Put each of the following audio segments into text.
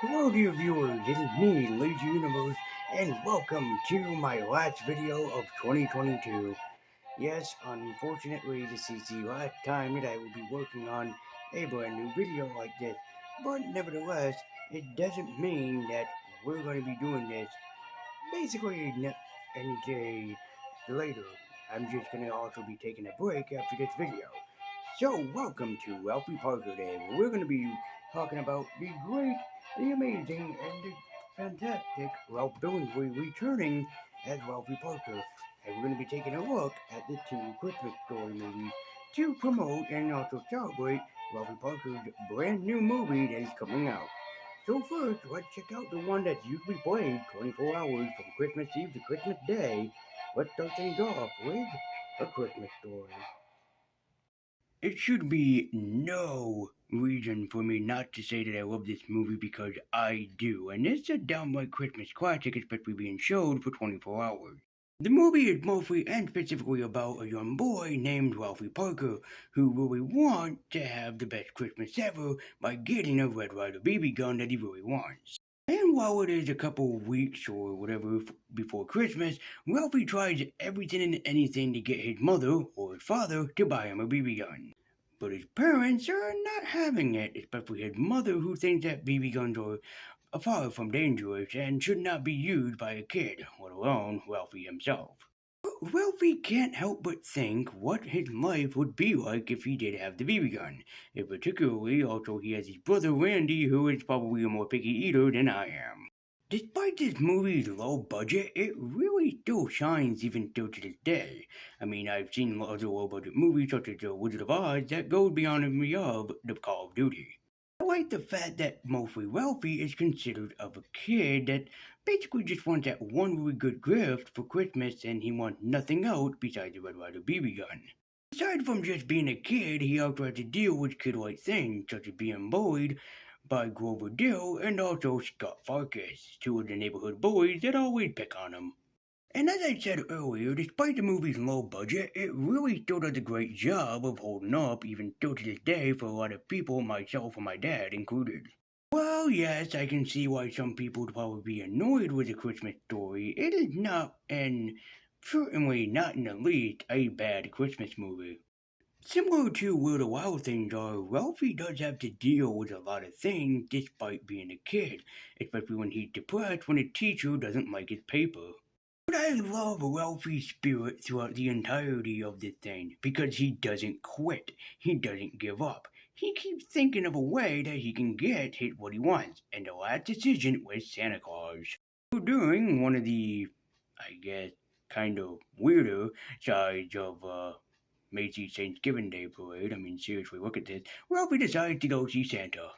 Hello dear viewers, it is me, Lazy Universe, and welcome to my last video of 2022. Yes, unfortunately this is the last time that I will be working on a brand new video like this, but nevertheless, it doesn't mean that we're going to be doing this basically any day later. I'm just going to also be taking a break after this video. So, welcome to Ralpie Parker Day, where we're going to be talking about the great, the amazing, and the fantastic Ralph Billingsley returning as Ralphie Parker. And we're going to be taking a look at the two Christmas Story movies to promote and also celebrate Ralphie Parker's brand new movie that is coming out. So first, let's check out the one that's usually played 24 hours from Christmas Eve to Christmas Day. Let's start things off with A Christmas Story. It should be no reason for me not to say that I love this movie because I do, and it's a downright Christmas classic, especially being showed for 24 hours. The movie is mostly and specifically about a young boy named Ralphie Parker who really wants to have the best Christmas ever by getting a Red Ryder BB gun that he really wants. And while it is a couple of weeks or whatever before Christmas, Ralphie tries everything and anything to get his mother or his father to buy him a BB gun. But his parents are not having it, especially his mother, who thinks that BB guns are far from dangerous and should not be used by a kid, let alone Ralphie himself. Ralphie can't help but think what his life would be like if he did have the BB gun. And particularly, also, he has his brother Randy, who is probably a more picky eater than I am. Despite this movie's low budget, it really still shines even still to this day. I mean, I've seen other low budget movies such as The Wizard of Oz that go beyond me of the Call of Duty. I like the fact that mostly Ralphie is considered of a kid that basically just wants that one really good gift for Christmas and he wants nothing else besides a Red Ryder BB gun. Aside from just being a kid, he also has to deal with kid-like things such as being bullied by Grover Dill and also Scott Farkas, two of the neighborhood bullies that always pick on him. And as I said earlier, despite the movie's low budget, it really still does a great job of holding up even still to this day for a lot of people, myself and my dad included. Well, yes, I can see why some people would probably be annoyed with A Christmas Story. It is not, and certainly not in the least, a bad Christmas movie. Similar to Where the Wild Things Are, Ralphie does have to deal with a lot of things despite being a kid, especially when he's depressed when a teacher doesn't like his paper. But I love Ralphie's spirit throughout the entirety of this thing because he doesn't quit. He doesn't give up. He keeps thinking of a way that he can get what he wants, and the last decision was Santa Claus. During one of the, I guess, kind of weirder sides of Macy's Thanksgiving Day parade, I mean, seriously, look at this. Ralphie decides to go see Santa.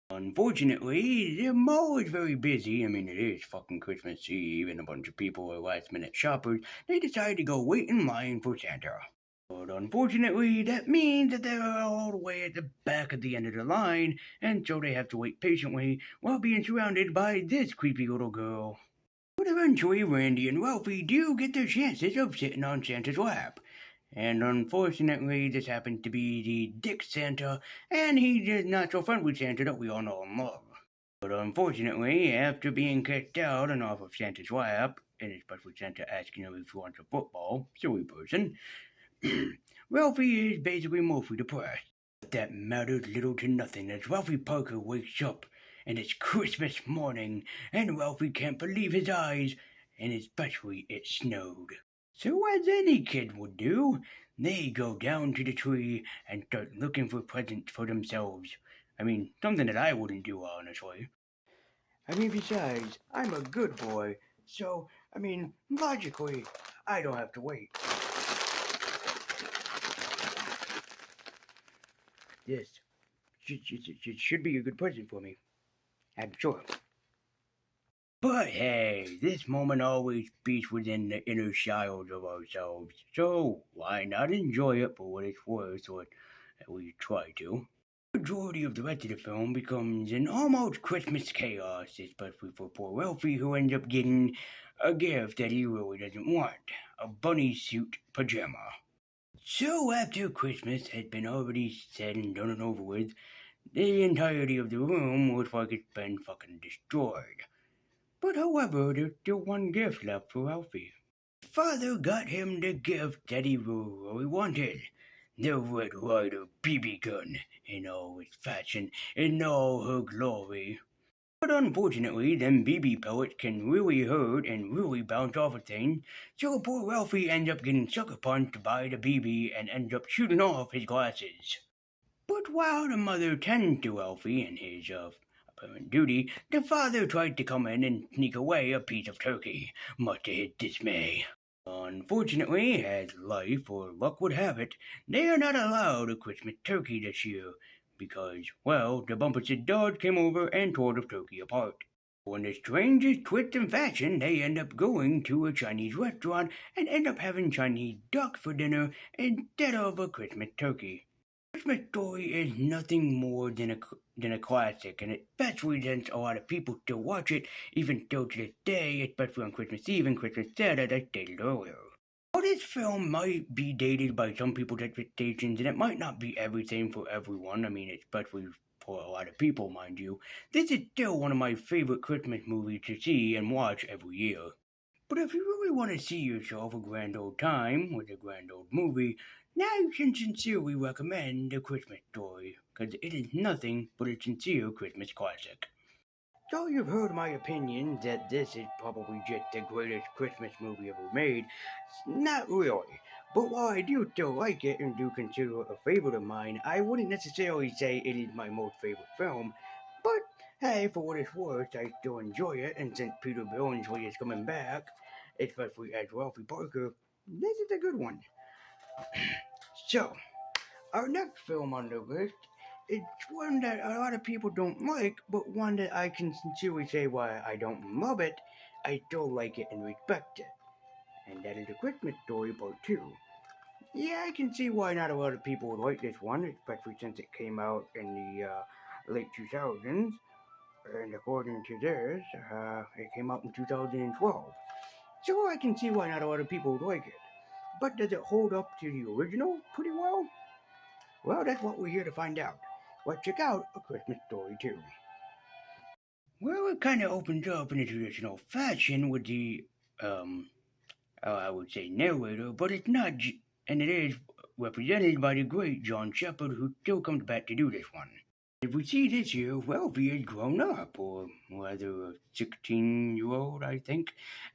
Unfortunately, the mall is very busy. I mean, it is fucking Christmas Eve and a bunch of people are last minute shoppers. They decide to go wait in line for Santa. But unfortunately, that means that they're all the way at the back at the end of the line, and so they have to wait patiently while being surrounded by this creepy little girl. But eventually, Randy and Ralphie do get their chances of sitting on Santa's lap. And unfortunately, this happens to be the Dick Santa, and he's just not so friendly Santa that we all know and love. But unfortunately, after being kicked out and off of Santa's lap, and especially Santa asking him if he wants a football, silly person, Ralphie is basically mostly depressed. But that matters little to nothing as Ralphie Parker wakes up, and it's Christmas morning, and Ralphie can't believe his eyes, and especially it snowed. So as any kid would do, they go down to the tree and start looking for presents for themselves. I mean, something that I wouldn't do, honestly. I mean, besides, I'm a good boy, so, I mean, logically, I don't have to wait. This should be a good present for me. I'm sure. But hey, this moment always speaks within the inner child of ourselves, so why not enjoy it for what it's worth, or at least try to? The majority of the rest of the film becomes an almost Christmas chaos, especially for poor Ralphie, who ends up getting a gift that he really doesn't want, a bunny suit pajama. So after Christmas had been already said and done and over with, The entirety of the room looks like it's been fucking destroyed. But however, there's still one gift left for Ralphie. Father got him the gift that he really wanted. The Red Ryder BB gun in all its fashion, in all her glory. But unfortunately, them BB pellets can really hurt and really bounce off a thing, so poor Ralphie ends up getting sucker punched by the BB and ends up shooting off his glasses. But while the mother tends to Ralphie in his apparent duty, the father tried to come in and sneak away a piece of turkey, much to his dismay. Unfortunately, as life or luck would have it, they are not allowed a Christmas turkey this year because, well, the Bumpus' dog came over and tore the turkey apart. In the strangest twist and fashion, they end up going to a Chinese restaurant and end up having Chinese duck for dinner instead of a Christmas turkey. Christmas Story is nothing more than a classic, and it best represents a lot of people still watch it, even still to this day, especially on Christmas Eve and Christmas Day, as I stated earlier. While this film might be dated by some people's expectations, and it might not be everything for everyone, I mean, especially for a lot of people, mind you, this is still one of my favorite Christmas movies to see and watch every year. But if you really want to see yourself a grand old time with a grand old movie, now you can sincerely recommend A Christmas Story, because it is nothing but a sincere Christmas classic. So you've heard my opinion that this is probably just the greatest Christmas movie ever made. Not really. But while I do still like it and do consider it a favorite of mine, I wouldn't necessarily say it is my most favorite film. But hey, for what it's worth, I still enjoy it, and since Peter Billingsley is coming back, especially as Ralphie Parker, this is a good one. So, our next film on the list is one that a lot of people don't like, but one that I can sincerely say why I don't love it, I still like it and respect it. And that is A Christmas Story Part 2. Yeah, I can see why not a lot of people would like this one, especially since it came out in the late 2000s. And according to this, it came out in 2012. So I can see why not a lot of people would like it. But does it hold up to the original pretty well? Well, that's what we're here to find out. Let's check out A Christmas Story 2. Well, it kind of opens up in a traditional fashion with the, I would say narrator, but it's not, and it is represented by the great John Shepard, who still comes back to do this one. If we see this year, Ralphie has grown up, or rather a 16-year-old, I think.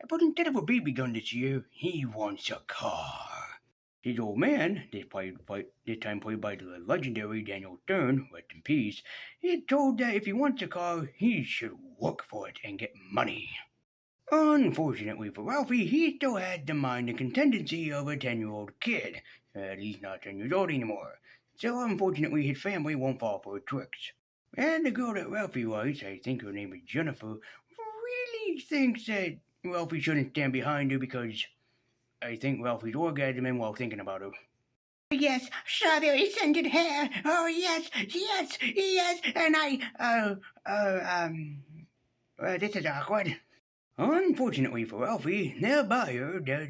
But instead of a BB gun this year, he wants a car. His old man, this time played by the legendary Daniel Stern, rest in peace, is told that if he wants a car, he should work for it and get money. Unfortunately for Ralphie, he still had the mind and tendency of a 10-year-old kid. He's not 10 years old anymore, so unfortunately his family won't fall for his tricks. And the girl that Ralphie likes, I think her name is Jennifer, really thinks that Ralphie shouldn't stand behind her because I think Ralphie's orgasming while thinking about her. Yes, strawberry scented hair. Oh yes, yes, yes. And this is awkward. Unfortunately for Ralphie, their buyer does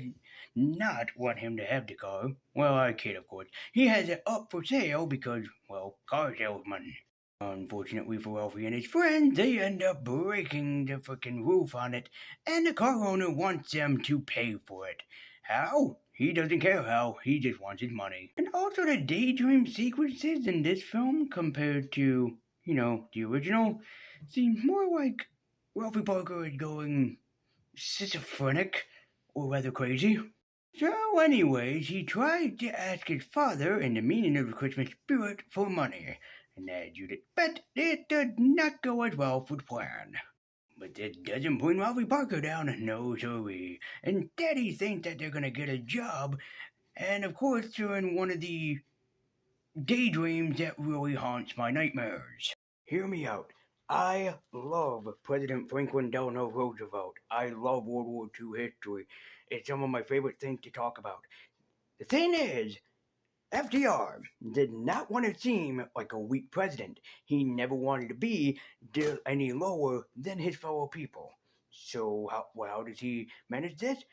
not want him to have the car. Well, I kid, of course. He has it up for sale because, well, car salesman. Unfortunately for Ralphie and his friends, they end up breaking the frickin' roof on it, and the car owner wants them to pay for it. How? He doesn't care how, he just wants his money. And also the daydream sequences in this film compared to, the original, seem more like Ralphie Parker is going schizophrenic, or rather crazy. So, anyways, he tried to ask his father in the meaning of the Christmas spirit for money, and as you'd expect, it did not go as well for the plan. But that doesn't bring Ralphie Parker down, no siree. Instead, he thinks that they're gonna get a job, and of course, during one of the daydreams that really haunts my nightmares. Hear me out. I love President Franklin Delano Roosevelt. I love World War II history. It's some of my favorite things to talk about. The thing is, FDR did not want to seem like a weak president. He never wanted to be any lower than his fellow people. So how does he manage this?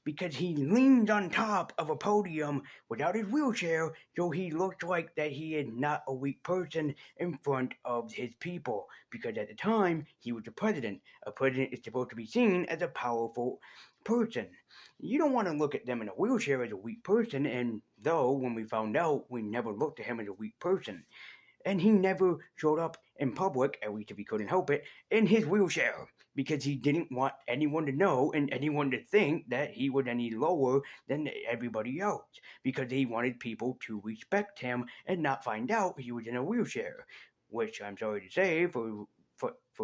because he leaned on top of a podium without his wheelchair, so he looked like that he is not a weak person in front of his people. Because at the time, he was the president. A president is supposed to be seen as a powerful person. You don't want to look at them in a wheelchair as a weak person, and though when we found out, we never looked at him as a weak person. And he never showed up in public, at least if he couldn't help it, in his wheelchair because he didn't want anyone to know and anyone to think that he was any lower than everybody else because he wanted people to respect him and not find out he was in a wheelchair. Which I'm sorry to say for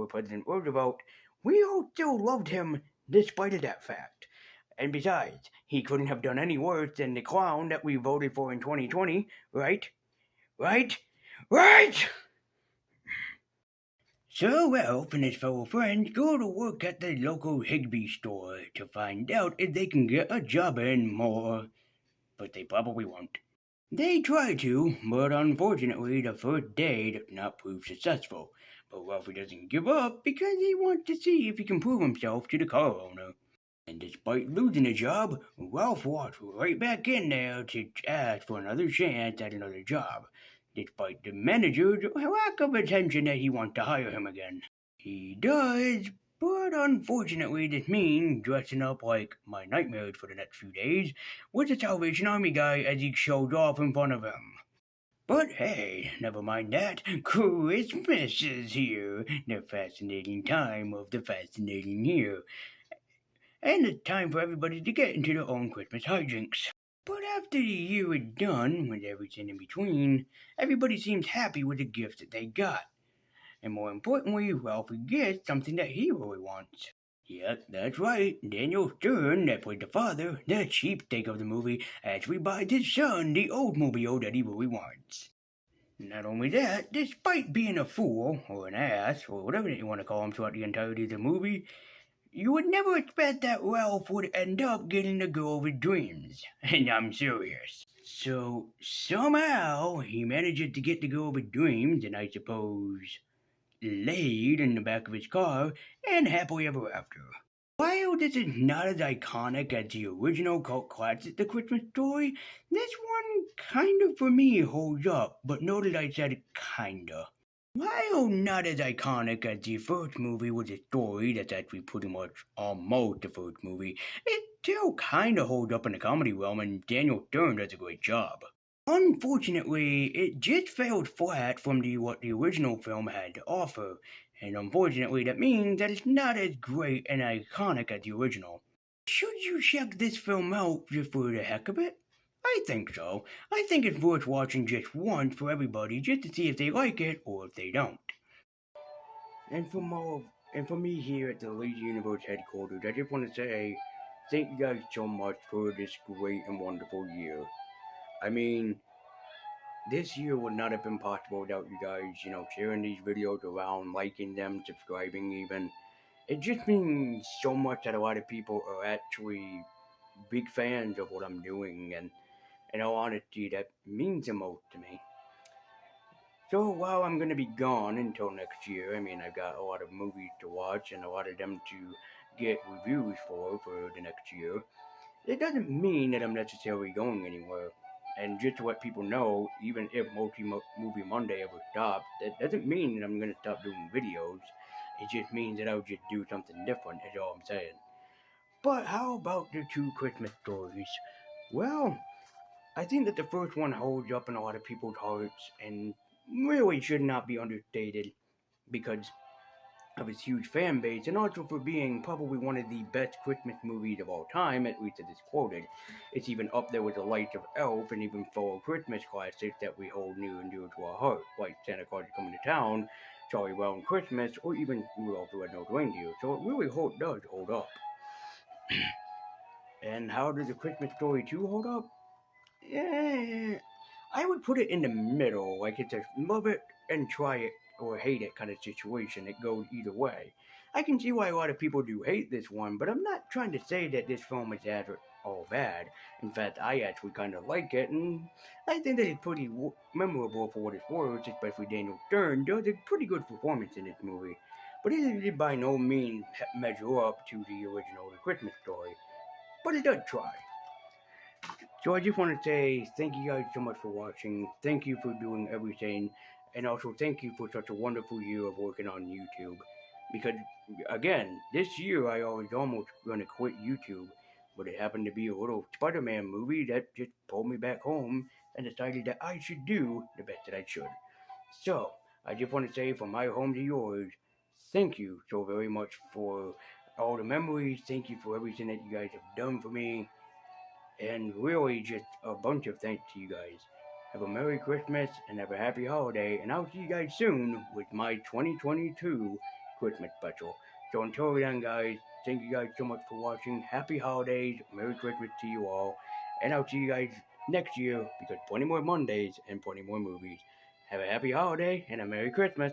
President Roosevelt, we all still loved him despite of that fact. And besides, he couldn't have done any worse than the clown that we voted for in 2020, right? Right? Right! So Ralph and his fellow friends go to work at the local Higby store to find out if they can get a job in more. But they probably won't. They try to, but unfortunately the first day does not prove successful. But Ralphie doesn't give up because he wants to see if he can prove himself to the car owner. And despite losing the job, Ralph walks right back in there to ask for another chance at another job, despite the manager's lack of attention that he wants to hire him again. He does, but unfortunately this means dressing up like my nightmares for the next few days with the Salvation Army guy as he shows off in front of him. But hey, never mind that. Christmas is here, the fascinating time of the fascinating year. And it's time for everybody to get into their own Christmas hijinks. But after the year is done, with everything in between, everybody seems happy with the gifts that they got. And more importantly, Ralphie gets something that he really wants. Yep, that's right. Daniel Stern, that played the father, the cheapskate of the movie, actually buys his son the Oldsmobile that he really wants. Not only that, despite being a fool, or an ass, or whatever you want to call him throughout the entirety of the movie, you would never expect that Ralph would end up getting the girl of his dreams. And I'm serious. So, somehow, he manages to get the girl of his dreams, and I suppose laid in the back of his car, and happily ever after. While this is not as iconic as the original cult classic The Christmas Story, this one kind of for me holds up, but notice I said kinda. While not as iconic as the first movie with a story that's actually pretty much almost the first movie, it still kinda holds up in the comedy realm and Daniel Stern does a great job. Unfortunately, it just failed flat from what the original film had to offer, and unfortunately that means that it's not as great and iconic as the original. Should you check this film out just for the heck of it? I think so. I think it's worth watching just once for everybody just to see if they like it or if they don't. And for me here at the Lazy Universe headquarters, I just want to say thank you guys so much for this great and wonderful year. I mean, this year would not have been possible without you guys, sharing these videos around, liking them, subscribing even. It just means so much that a lot of people are actually big fans of what I'm doing, and in all honesty, that means the most to me. So while I'm going to be gone until next year, I mean, I've got a lot of movies to watch and a lot of them to get reviews for the next year. It doesn't mean that I'm necessarily going anywhere. And just to let people know, even if Movie Monday ever stops, that doesn't mean that I'm going to stop doing videos. It just means that I'll just do something different, is all I'm saying. But how about the two Christmas stories? Well, I think that the first one holds up in a lot of people's hearts and really should not be understated because of its huge fan base and also for being probably one of the best Christmas movies of all time, at least as it's quoted. It's even up there with The Lights of Elf and even fellow Christmas classics that we hold near and dear to our heart, like Santa Claus is Coming to Town, Charlie Brown Christmas, or even Rudolph the Red-Nosed Reindeer, so it really does hold up. And how does The Christmas Story 2 hold up? Yeah, I would put it in the middle, like it's a love it and try it or hate it kind of situation. It goes either way. I can see why a lot of people do hate this one, but I'm not trying to say that this film is all bad. In fact, I actually kind of like it, and I think that it's pretty memorable for what it's worth, especially Daniel Stern does a pretty good performance in this movie. But it did by no means measure up to the original The Christmas Story. but it does try. So I just want to say thank you guys so much for watching. Thank you for doing everything. And also thank you for such a wonderful year of working on YouTube. Because, again, this year I was almost going to quit YouTube. But it happened to be a little Spider-Man movie that just pulled me back home and decided that I should do the best that I should. So, I just want to say from my home to yours, thank you so very much for all the memories. Thank you for everything that you guys have done for me. And really, just a bunch of thanks to you guys. Have a Merry Christmas and have a Happy Holiday, and I'll see you guys soon with my 2022 Christmas special. So until then, guys, thank you guys so much for watching. Happy Holidays, Merry Christmas to you all, and I'll see you guys next year because plenty more Mondays and plenty more movies. Have a Happy Holiday and a Merry Christmas.